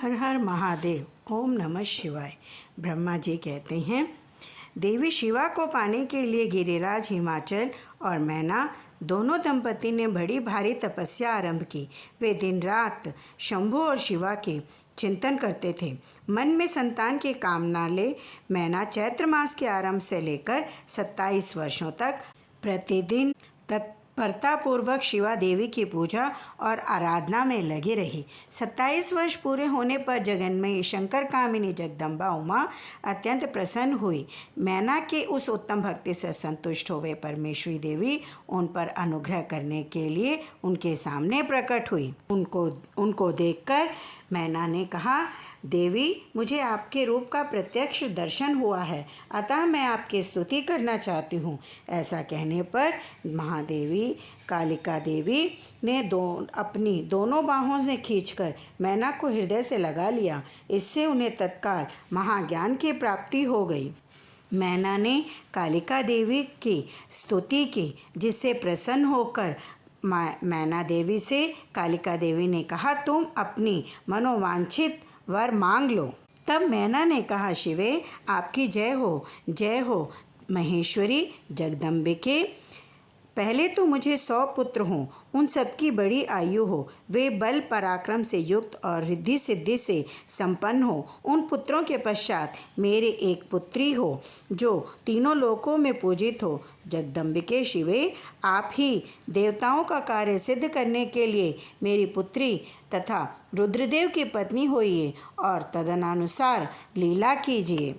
हर हर महादेव। ओम नमः शिवाय। ब्रह्मा जी कहते हैं, देवी शिवा को पाने के लिए गिरिराज हिमाचल और मैना दोनों दंपति ने बड़ी भारी तपस्या आरंभ की। वे दिन रात शंभु और शिवा के चिंतन करते थे। मन में संतान की कामना ले मैना चैत्र मास के आरंभ से लेकर 27 वर्षों तक प्रतिदिन तत्परतापूर्वक शिवा देवी की पूजा और आराधना में लगी रही। 27 वर्ष पूरे होने पर जगन्मयी शंकर कामिनी जगदम्बा उमा अत्यंत प्रसन्न हुई। मैना के उस उत्तम भक्ति से संतुष्ट हुए परमेश्वरी देवी उन पर अनुग्रह करने के लिए उनके सामने प्रकट हुई। उनको देखकर मैना ने कहा, देवी, मुझे आपके रूप का प्रत्यक्ष दर्शन हुआ है, अतः मैं आपकी स्तुति करना चाहती हूँ। ऐसा कहने पर महादेवी कालिका देवी ने अपनी दोनों बाहों से खींचकर मैना को हृदय से लगा लिया। इससे उन्हें तत्काल महाज्ञान की प्राप्ति हो गई। मैना ने कालिका देवी की स्तुति की, जिससे प्रसन्न होकर मैना देवी से कालिका देवी ने कहा, तुम अपनी मनोवांछित वर मांग लो। तब मैना ने कहा, शिवे, आपकी जय हो महेश्वरी जगदम्बिके। पहले तो मुझे 100 पुत्र हों, उन सबकी बड़ी आयु हो, वे बल पराक्रम से युक्त और रिद्धि सिद्धि से संपन्न हो। उन पुत्रों के पश्चात मेरे एक पुत्री हो, जो तीनों लोकों में पूजित हो। जगदम्बिके शिवे, आप ही देवताओं का कार्य सिद्ध करने के लिए मेरी पुत्री तथा रुद्रदेव की पत्नी होइए और तदनुसार लीला कीजिए।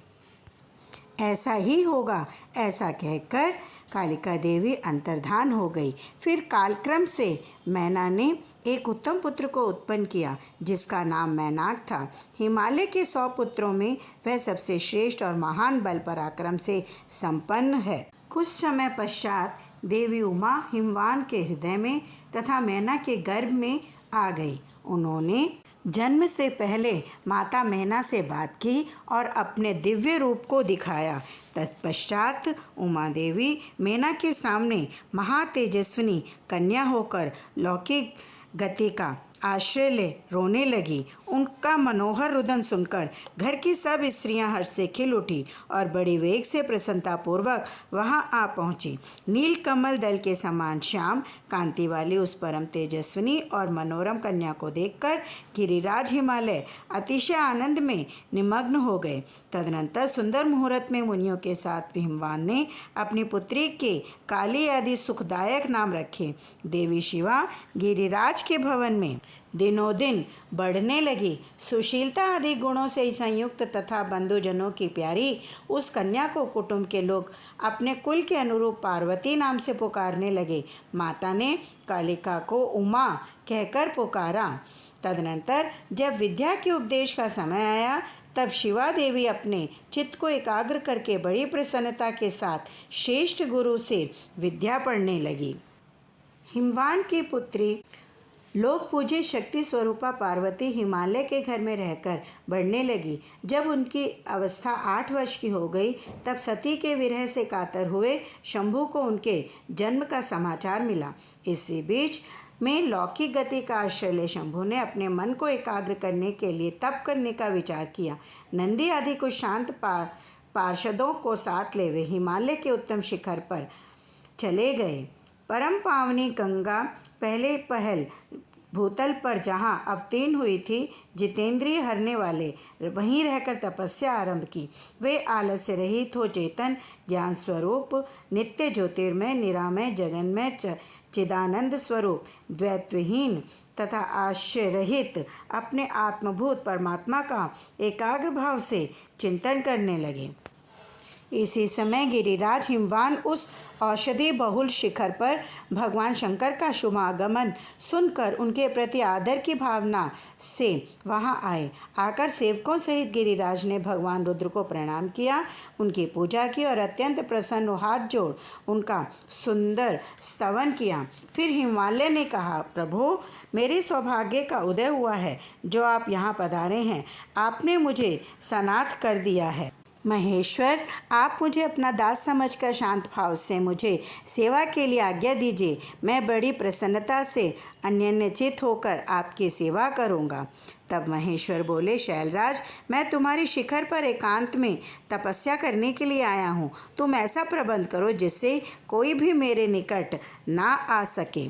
ऐसा ही होगा। ऐसा कहकर कालिका देवी अंतर्धान हो गई। फिर कालक्रम से मैना ने एक उत्तम पुत्र को उत्पन्न किया, जिसका नाम मैनाक था। हिमालय के 100 पुत्रों में वह सबसे श्रेष्ठ और महान बल पराक्रम से संपन्न है। कुछ समय पश्चात देवी उमा हिमवान के हृदय में तथा मैना के गर्भ में आ गई। उन्होंने जन्म से पहले माता मैना से बात की और अपने दिव्य रूप को दिखाया। तत्पश्चात उमा देवी मैना के सामने महातेजस्विनी कन्या होकर लौकिक गति का आश्रय ले रोने लगी। उनका मनोहर रुदन सुनकर घर की सब स्त्रियां हर्ष से खिल उठी और बड़ी वेग से प्रसन्नतापूर्वक वहां आ पहुंची। नील कमल दल के समान श्याम कांति वाली उस परम तेजस्विनी और मनोरम कन्या को देखकर गिरिराज हिमालय अतिशय आनंद में निमग्न हो गए। तदनंतर सुंदर मुहूर्त में मुनियों के साथ हिमवान ने अपनी पुत्री के काली आदि सुखदायक नाम रखे। देवी शिवा गिरिराज के भवन में दिनों दिन बढ़ने लगी। सुशीलता आदि गुणों से संयुक्त तथा बंधुजनों की प्यारी उस कन्या को कुटुंब के लोग अपने कुल के अनुरूप पार्वती नाम से पुकारने लगे। माता ने कालिका को उमा कहकर पुकारा। तदनंतर जब विद्या के उपदेश का समय आया, तब शिवा देवी अपने चित्त को एकाग्र करके बड़ी प्रसन्नता के साथ श्रेष्ठ गुरु से विद्या पढ़ने लगी। हिमवान की पुत्री लोक पूजित शक्ति स्वरूपा पार्वती हिमालय के घर में रहकर बढ़ने लगी। जब उनकी अवस्था 8 वर्ष की हो गई, तब सती के विरह से कातर हुए शंभु को उनके जन्म का समाचार मिला। इसी बीच में लौकिक गति का आश्रय ले शंभु ने अपने मन को एकाग्र करने के लिए तप करने का विचार किया। नंदी आदि कुछ शांत पार्षदों को साथ ले वे हिमालय के उत्तम शिखर पर चले गए। परम पावनी गंगा पहले पहल भूतल पर जहाँ अवतीर्ण हुई थी, जितेंद्रिय हरने वाले वहीं रहकर तपस्या आरंभ की। वे आलस्य रहित हो चेतन ज्ञान स्वरूप नित्य ज्योतिर्मय निरामय जगन्मय चिदानंद स्वरूप द्वैतहीन तथा आश्रय रहित अपने आत्मभूत परमात्मा का एकाग्र भाव से चिंतन करने लगे। इसी समय गिरिराज हिमवान उस औषधि बहुल शिखर पर भगवान शंकर का शुभागमन सुनकर उनके प्रति आदर की भावना से वहां आए। आकर सेवकों सहित गिरिराज ने भगवान रुद्र को प्रणाम किया, उनकी पूजा की और अत्यंत प्रसन्न हाथ जोड़ उनका सुंदर स्तवन किया। फिर हिमालय ने कहा, प्रभु, मेरे सौभाग्य का उदय हुआ है जो आप यहाँ पधारे हैं। आपने मुझे सनाथ कर दिया है। महेश्वर, आप मुझे अपना दास समझकर शांत भाव से मुझे सेवा के लिए आज्ञा दीजिए। मैं बड़ी प्रसन्नता से अन्यन्यचित होकर आपकी सेवा करूँगा। तब महेश्वर बोले, शैलराज, मैं तुम्हारी शिखर पर एकांत में तपस्या करने के लिए आया हूँ। तुम ऐसा प्रबंध करो जिससे कोई भी मेरे निकट ना आ सके।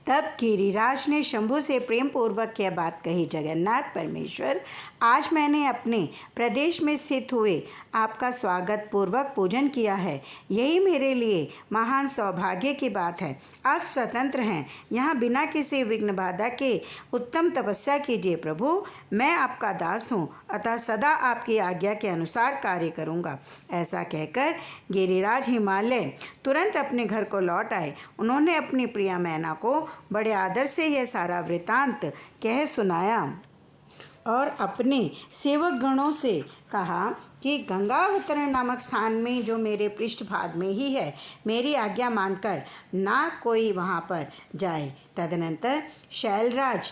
तब गिरिराज ने शंभु से प्रेम पूर्वक यह बात कही, जगन्नाथ परमेश्वर, आज मैंने अपने प्रदेश में स्थित हुए आपका स्वागत पूर्वक पूजन किया है। यही मेरे लिए महान सौभाग्य की बात है। आप स्वतंत्र हैं, यहाँ बिना किसी विघ्न बाधा के उत्तम तपस्या कीजिए। प्रभु, मैं आपका दास हूँ, अतः सदा आपकी आज्ञा के अनुसार कार्य करूँगा। ऐसा कहकर गिरिराज हिमालय तुरंत अपने घर को लौट आए। उन्होंने अपनी प्रिया मैना को बड़े आदर से यह सारा वृतांत कह सुनाया और अपने सेवक गणों से कहा कि गंगावतरण नामक स्थान में जो मेरे पृष्ठभाग में ही है, मेरी आज्ञा मानकर ना कोई वहाँ पर जाए। तदनंतर शैलराज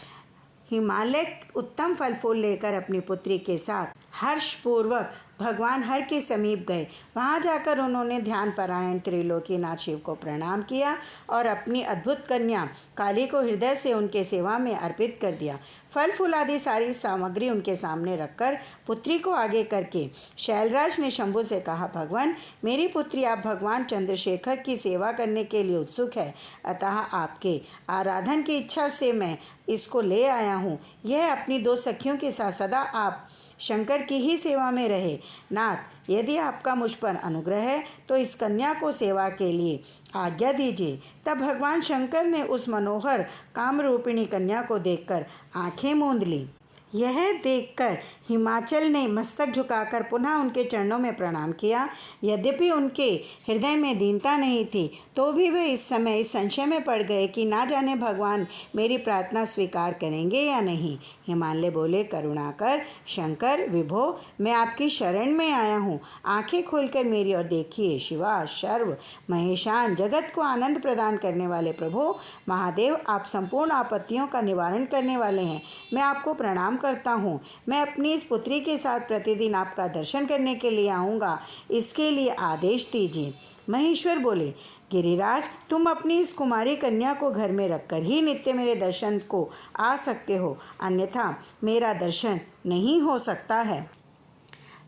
हिमालय उत्तम फल फूल लेकर अपनी पुत्री के साथ हर्षपूर्वक भगवान हर के समीप गए। वहाँ जाकर उन्होंने ध्यान परायण त्रिलोकीनाथ शिव को प्रणाम किया और अपनी अद्भुत कन्या काली को हृदय से उनके सेवा में अर्पित कर दिया। फल फूल आदि सारी सामग्री उनके सामने रखकर पुत्री को आगे करके शैलराज ने शंभु से कहा, भगवान, मेरी पुत्री आप भगवान चंद्रशेखर की सेवा करने के लिए उत्सुक है, अतः आपके आराधन की इच्छा से मैं इसको ले आया हूँ। यह अपनी दो सखियों के साथ सदा आप शंकर की ही सेवा में रहे। नाथ, यदि आपका मुझ पर अनुग्रह है तो इस कन्या को सेवा के लिए आज्ञा दीजिए। तब भगवान शंकर ने उस मनोहर कामरूपिणी कन्या को देखकर आंखें मूंद ली। यह देखकर हिमाचल ने मस्तक झुकाकर पुनः उनके चरणों में प्रणाम किया। यद्यपि उनके हृदय में दीनता नहीं थी, तो भी वे इस समय इस संशय में पड़ गए कि ना जाने भगवान मेरी प्रार्थना स्वीकार करेंगे या नहीं। हिमालय बोले, करुणाकर शंकर, विभो, मैं आपकी शरण में आया हूँ। आंखें खोलकर मेरी ओर देखिए। शिवा, शर्व, महेशान, जगत को आनंद प्रदान करने वाले प्रभु महादेव, आप संपूर्ण आपत्तियों का निवारण करने वाले हैं। मैं आपको प्रणाम करता हूँ। मैं अपनी इस पुत्री के साथ प्रतिदिन आपका दर्शन करने के लिए आऊँगा, इसके लिए आदेश दीजिए। महेश्वर बोले, गिरिराज, तुम अपनी इस कुमारी कन्या को घर में रखकर ही नित्य मेरे दर्शन को आ सकते हो, अन्यथा मेरा दर्शन नहीं हो सकता है।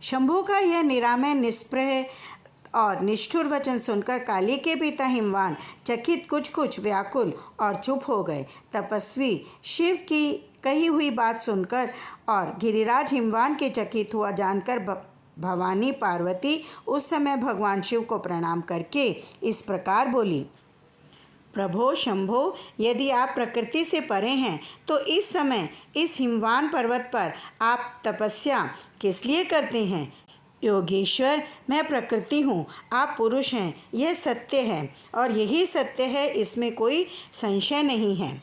शंभु का यह निरामय, निष्प्रह और निष्ठुर वचन सुनकर काली के पिता हिमवान चकित, कुछ व्याकुल और चुप हो गए। तपस्वी शिव की कही हुई बात सुनकर और गिरिराज हिमवान के चकित हुआ जानकर भवानी पार्वती उस समय भगवान शिव को प्रणाम करके इस प्रकार बोली, प्रभो शंभो, यदि आप प्रकृति से परे हैं तो इस समय इस हिमवान पर्वत पर आप तपस्या किस लिए करते हैं? योगेश्वर, मैं प्रकृति हूँ, आप पुरुष हैं, यह सत्य है और यही सत्य है, इसमें कोई संशय नहीं है।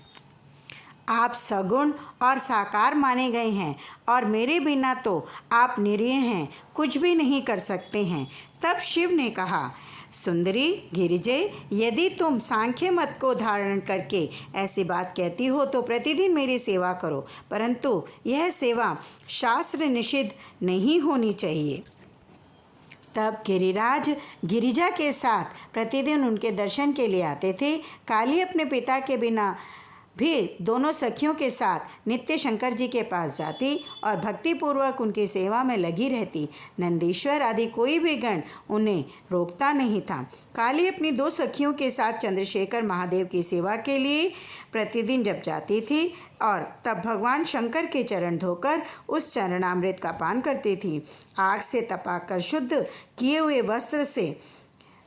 आप सगुण और साकार माने गए हैं और मेरे बिना तो आप निरीह हैं, कुछ भी नहीं कर सकते हैं। तब शिव ने कहा, सुंदरी गिरिजे, यदि तुम सांख्य मत को धारण करके ऐसी बात कहती हो तो प्रतिदिन मेरी सेवा करो, परंतु यह सेवा शास्त्र निषिद्ध नहीं होनी चाहिए। तब गिरिराज गिरिजा के साथ प्रतिदिन उनके दर्शन के लिए आते थे। काली अपने पिता के बिना भी दोनों सखियों के साथ नित्य शंकर जी के पास जाती और भक्तिपूर्वक उनकी सेवा में लगी रहती। नंदीश्वर आदि कोई भी गण उन्हें रोकता नहीं था। काली अपनी दो सखियों के साथ चंद्रशेखर महादेव की सेवा के लिए प्रतिदिन जब जाती थी और तब भगवान शंकर के चरण धोकर उस चरणामृत का पान करती थी। आग से तपाकर शुद्ध किए हुए वस्त्र से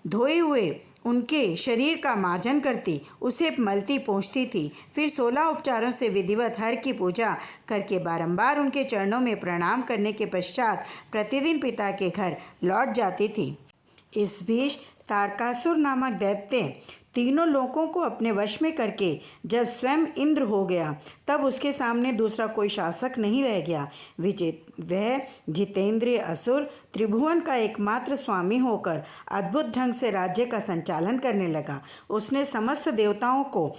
धोए हुए उनके शरीर का मार्जन करती, उसे मलती पोंछती थी। फिर 16 उपचारों से विधिवत हर की पूजा करके बारंबार उनके चरणों में प्रणाम करने के पश्चात प्रतिदिन पिता के घर लौट जाती थी। इस बीच तारकासुर नामक दैत्य तीनों लोकों को अपने वश में करके जब स्वयं इंद्र हो गया, तब उसके सामने दूसरा कोई शासक नहीं रह गया। वह जितेंद्रिय असुर त्रिभुवन का एकमात्र स्वामी होकर अद्भुत ढंग से राज्य का संचालन करने लगा। उसने समस्त देवताओं को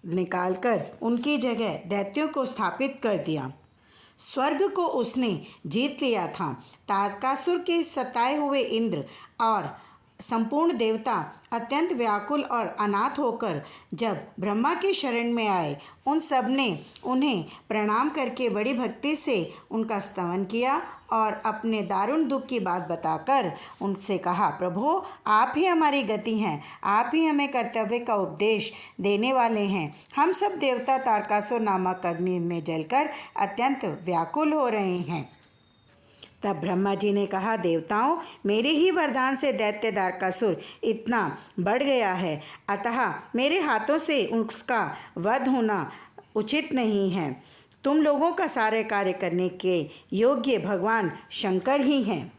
निकालकर उनकी जगह दैत्यों को स्थापित कर दिया। स्वर्ग को उसने जीत लिया था। तारकासुर के सताए हुए इंद्र और संपूर्ण देवता अत्यंत व्याकुल और अनाथ होकर जब ब्रह्मा के शरण में आए, उन सब ने उन्हें प्रणाम करके बड़ी भक्ति से उनका स्तवन किया और अपने दारुण दुख की बात बताकर उनसे कहा, प्रभु आप ही हमारी गति हैं, आप ही हमें कर्तव्य का उपदेश देने वाले हैं। हम सब देवता तारकासुर नामक अग्नि में जलकर अत्यंत व्याकुल हो रहे हैं। तब ब्रह्मा जी ने कहा, देवताओं, मेरे ही वरदान से दैत्य तारकासुर इतना बढ़ गया है, अतः मेरे हाथों से उसका वध होना उचित नहीं है। तुम लोगों का सारे कार्य करने के योग्य भगवान शंकर ही हैं।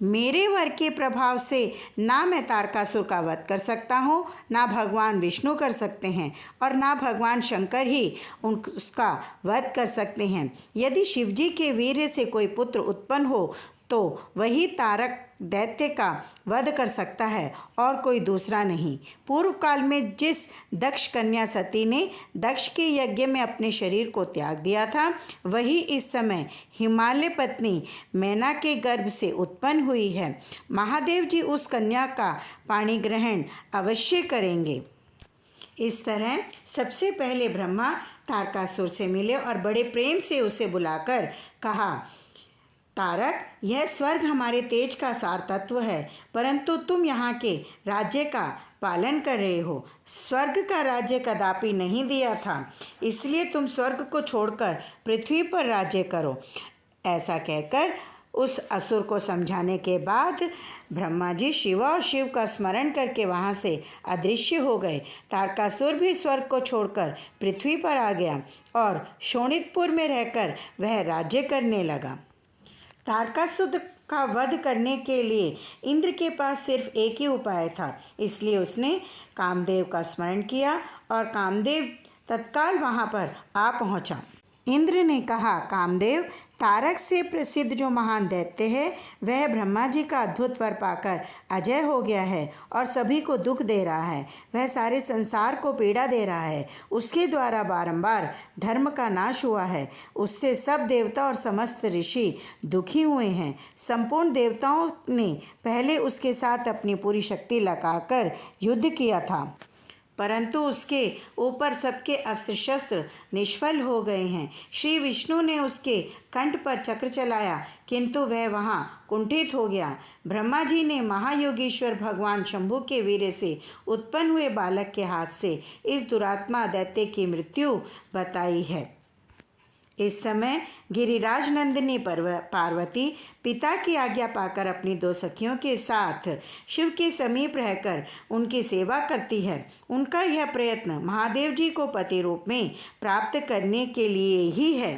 मेरे वर के प्रभाव से ना मैं तारकासुर का वध कर सकता हूँ, ना भगवान विष्णु कर सकते हैं और ना भगवान शंकर ही उसका वध कर सकते हैं। यदि शिवजी के वीर्य से कोई पुत्र उत्पन्न हो तो वही तारक दैत्य का वध कर सकता है और कोई दूसरा नहीं। पूर्व काल में जिस दक्ष कन्या सती ने दक्ष के यज्ञ में अपने शरीर को त्याग दिया था, वही इस समय हिमालय पत्नी मैना के गर्भ से उत्पन्न हुई है। महादेव जी उस कन्या का पाणी ग्रहण अवश्य करेंगे। इस तरह सबसे पहले ब्रह्मा तारकासुर से मिले और बड़े प्रेम से उसे बुलाकर कहा, तारक, यह स्वर्ग हमारे तेज का सार तत्व है, परंतु तुम यहाँ के राज्य का पालन कर रहे हो। स्वर्ग का राज्य कदापि नहीं दिया था, इसलिए तुम स्वर्ग को छोड़कर पृथ्वी पर राज्य करो। ऐसा कहकर उस असुर को समझाने के बाद ब्रह्मा जी शिव और शिव का स्मरण करके वहाँ से अदृश्य हो गए। तारकासुर भी स्वर्ग को छोड़कर पृथ्वी पर आ गया और शोणितपुर में रहकर वह राज्य करने लगा। तारकासुर का वध करने के लिए इंद्र के पास सिर्फ एक ही उपाय था, इसलिए उसने कामदेव का स्मरण किया और कामदेव तत्काल वहाँ पर आ पहुँचा। इंद्र ने कहा, कामदेव, तारक से प्रसिद्ध जो महान दैत्य है वह ब्रह्मा जी का अद्भुत वर पाकर अजय हो गया है और सभी को दुख दे रहा है। वह सारे संसार को पीड़ा दे रहा है। उसके द्वारा बारंबार धर्म का नाश हुआ है। उससे सब देवता और समस्त ऋषि दुखी हुए हैं। संपूर्ण देवताओं ने पहले उसके साथ अपनी पूरी शक्ति लगाकर युद्ध किया था, परंतु उसके ऊपर सबके अस्त्र शस्त्र निष्फल हो गए हैं। श्री विष्णु ने उसके कंठ पर चक्र चलाया, किंतु वह वहाँ कुंठित हो गया। ब्रह्मा जी ने महायोगीश्वर भगवान शंभु के वीर्य से उत्पन्न हुए बालक के हाथ से इस दुरात्मा दैत्य की मृत्यु बताई है। इस समय गिरिराज नंदिनी पार्वती पिता की आज्ञा पाकर अपनी दो सखियों के साथ शिव के समीप रहकर उनकी सेवा करती है। उनका यह प्रयत्न महादेव जी को पति रूप में प्राप्त करने के लिए ही है।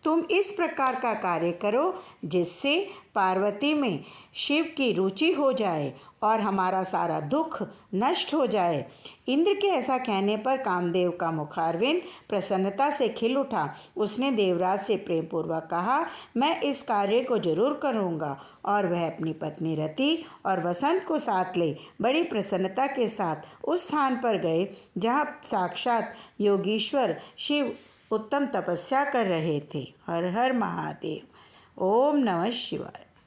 तुम इस प्रकार का कार्य करो जिससे पार्वती में शिव की रुचि हो जाए और हमारा सारा दुख नष्ट हो जाए। इंद्र के ऐसा कहने पर कामदेव का मुखारविंद प्रसन्नता से खिल उठा। उसने देवराज से प्रेम पूर्वक कहा, मैं इस कार्य को जरूर करूँगा। और वह अपनी पत्नी रति और वसंत को साथ ले बड़ी प्रसन्नता के साथ उस स्थान पर गए जहाँ साक्षात योगीश्वर शिव उत्तम तपस्या कर रहे थे। हर हर महादेव। ओम नमः शिवाय।